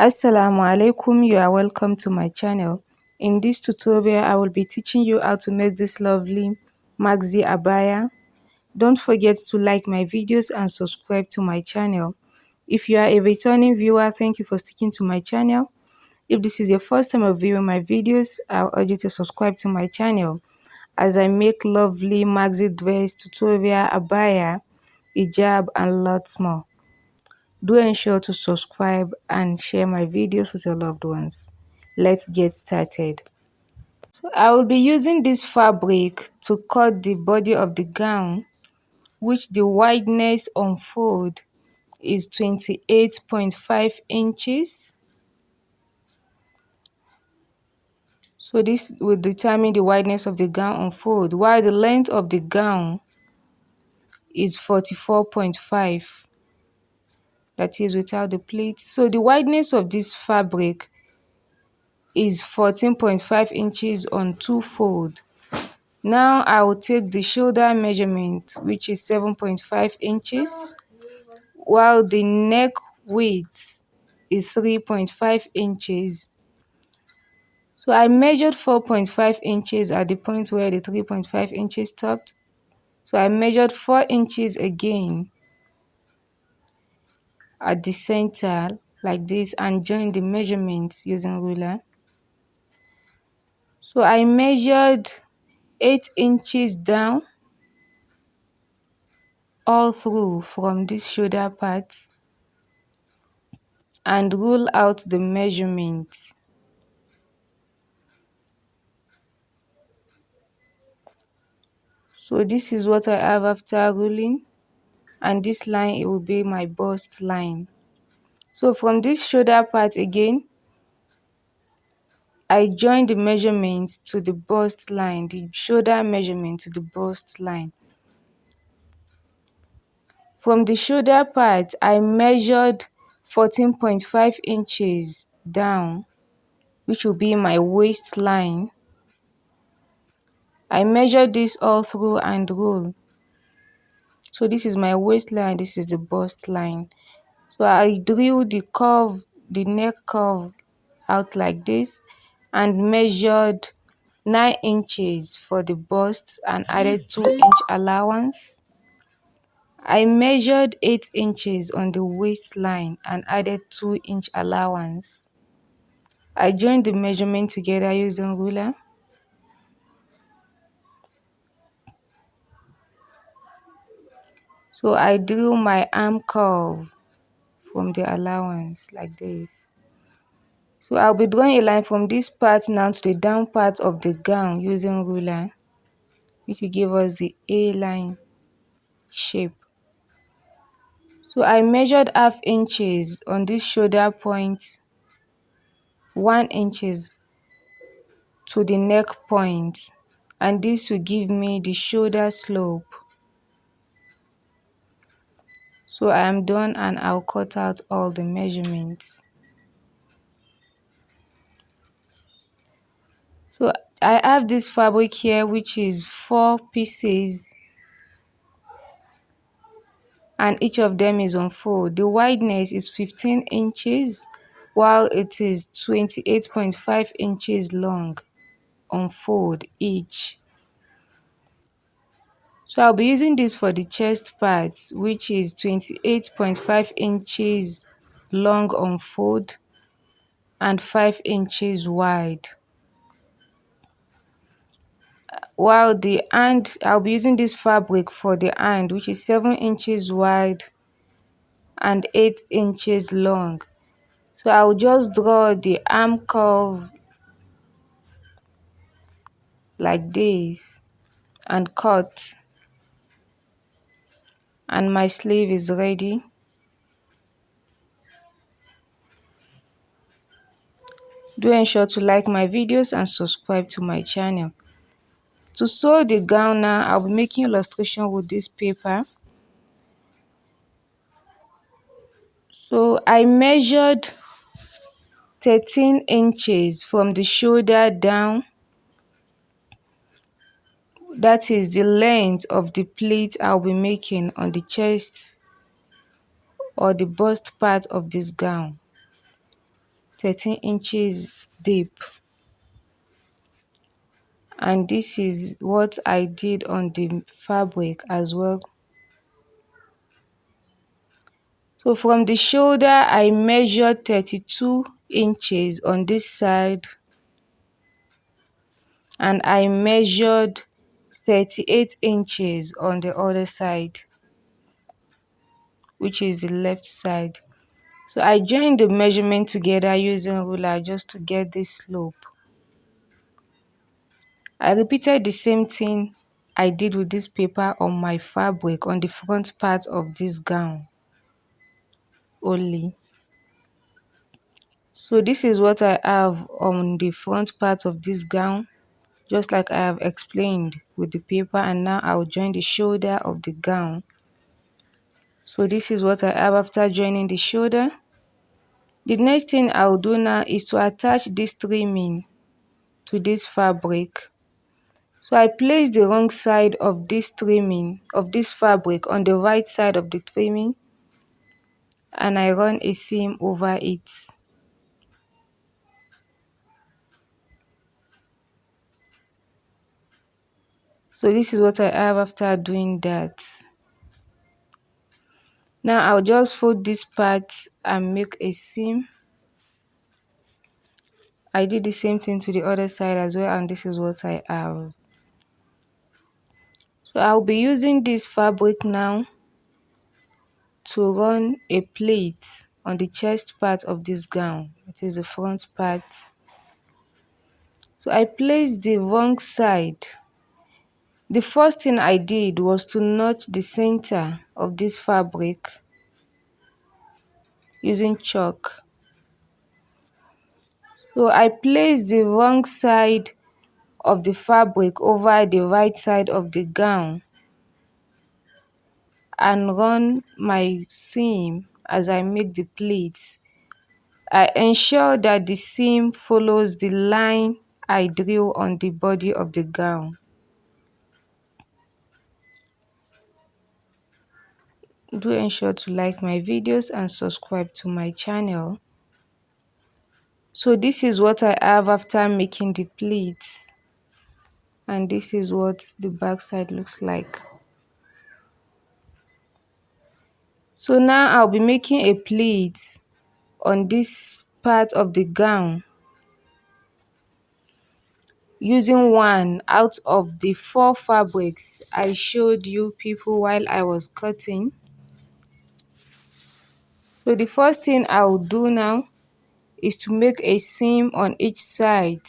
Assalamu alaikum, you are welcome to my channel. In this tutorial I will be teaching you how to make this lovely maxi abaya. Don't forget to like my videos and subscribe to my channel. If you are a returning viewer, thank you for sticking to my channel. If this is your first time of viewing my videos, I urge you to subscribe to my channel as I make lovely maxi dress tutorial, abaya, hijab and lots more. Do ensure to subscribe and share my videos with your loved ones. Let's get started. So I will be using this fabric to cut the body of the gown, which the wideness on fold is 28.5 inches. So this will determine the wideness of the gown on fold, while the length of the gown is 44.5. That is without the pleats. So the wideness of this fabric is 14.5 inches on two fold. Now I will take the shoulder measurement, which is 7.5 inches, while the neck width is 3.5 inches. So I measured 4.5 inches at the point where the 3.5 inches stopped. So I measured 4 inches again at the center like this and joined the measurements using ruler. So I measured 8 inches down all through from this shoulder part and rule out the measurements. So this is what I have after ruling, and this line, it will be my bust line. So from this shoulder part again, I join the measurement to the bust line, the shoulder measurement to the bust line. From the shoulder part, I measured 14.5 inches down, which will be my waistline. I measured this all through and rule. So this is my waistline, this is the bust line. So I drew the curve, the neck curve out like this and measured 9 inches for the bust and added 2-inch allowance. I measured 8 inches on the waistline and added 2-inch allowance. I joined the measurement together using ruler. So I drew my arm curve from the allowance like this. So I'll be drawing a line from this part now to the down part of the gown using ruler, which will give us the A line shape. So I measured half inches on this shoulder point, 1 inches to the neck point, and this will give me the shoulder slope. So I am done and I'll cut out all the measurements. So I have this fabric here, which is 4 pieces, and each of them is on fold. The wideness is 15 inches while it is 28.5 inches long on fold each. So I'll be using this for the chest part, which is 28.5 inches long on fold and 5 inches wide. While the hand, I'll be using this fabric for the hand, which is 7 inches wide and 8 inches long. So I'll just draw the arm curve like this and cut, and my sleeve is ready. Do ensure to like my videos and subscribe to my channel. To sew the gown now, I'll be making illustration with this paper. So I measured 13 inches from the shoulder down. That is the length of the pleat I'll be making on the chest or the bust part of this gown. 13 inches deep. And this is what I did on the fabric as well. So from the shoulder I measured 32 inches on this side, and I measured 38 inches on the other side, which is the left side. So I joined the measurement together using ruler just to get this slope. I repeated the same thing I did with this paper on my fabric on the front part of this gown only. So this is what I have on the front part of this gown, just like I have explained with the paper, and now I'll join the shoulder of the gown. So this is what I have after joining the shoulder. The next thing I'll do now is to attach this trimming to this fabric. So I place the wrong side of this trimming of this fabric on the right side of the trimming, and I run a seam over it. So this is what I have after doing that. Now I'll just fold this part and make a seam. I did the same thing to the other side as well, and this is what I have. So I'll be using this fabric now to run a pleat on the chest part of this gown. It is the front part. So I placed the wrong side. The first thing I did was to notch the center of this fabric using chalk. So I placed the wrong side of the fabric over the right side of the gown and run my seam as I make the pleats. I ensure that the seam follows the line I drew on the body of the gown. Do ensure to like my videos and subscribe to my channel. So this is what I have after making the pleats, and this is what the back side looks like. So now I'll be making a pleat on this part of the gown using one out of the 4 fabrics I showed you people while I was cutting. So the first thing I will do now is to make a seam on each side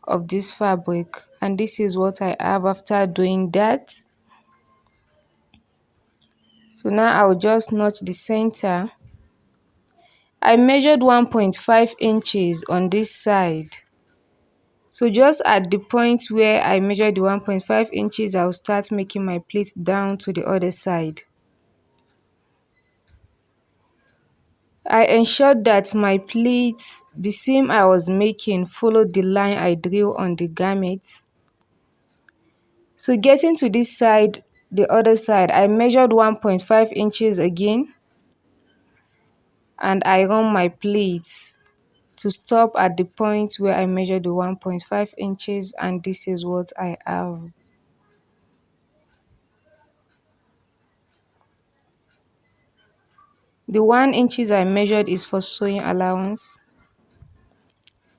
of this fabric, and this is what I have after doing that. So now I will just notch the center. I measured 1.5 inches on this side. So just at the point where I measured the 1.5 inches, I'll start making my pleat down to the other side. I ensured that my pleats, the seam I was making, followed the line I drew on the garment. So getting to this side, the other side, I measured 1.5 inches again, and I run my pleats to stop at the point where I measured the 1.5 inches, and this is what I have. The 1 inches I measured is for sewing allowance.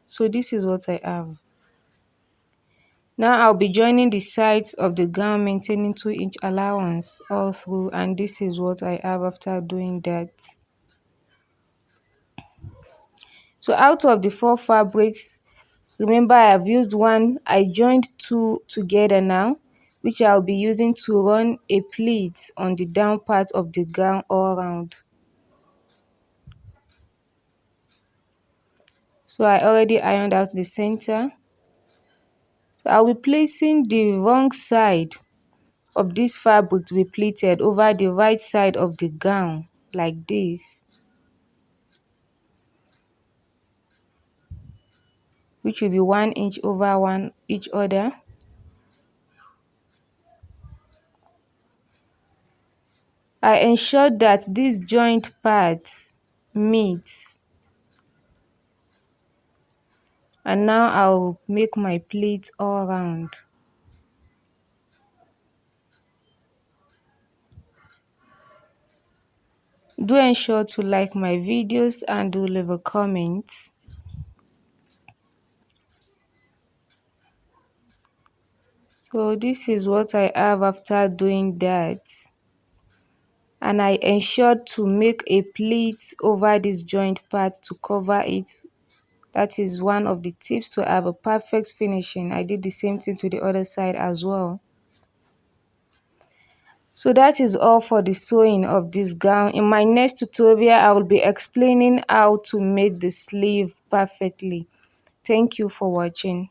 So this is what I have. Now I'll be joining the sides of the gown, maintaining 2-inch allowance all through, and this is what I have after doing that. So out of the 4 fabrics, remember I have used one, I joined 2 together now, which I'll be using to run a pleat on the down part of the gown all around. So I already ironed out the center. So I'll be placing the wrong side of this fabric to be pleated over the right side of the gown like this, which will be 1 inch over one each other. I ensured that these joint parts meet. And now I'll make my pleats all around. Do ensure to like my videos and do leave a comment. So this is what I have after doing that. And I ensured to make a pleat over this joint part to cover it. That is one of the tips to have a perfect finishing. I did the same thing to the other side as well. So that is all for the sewing of this gown. In my next tutorial, I will be explaining how to make the sleeve perfectly. Thank you for watching.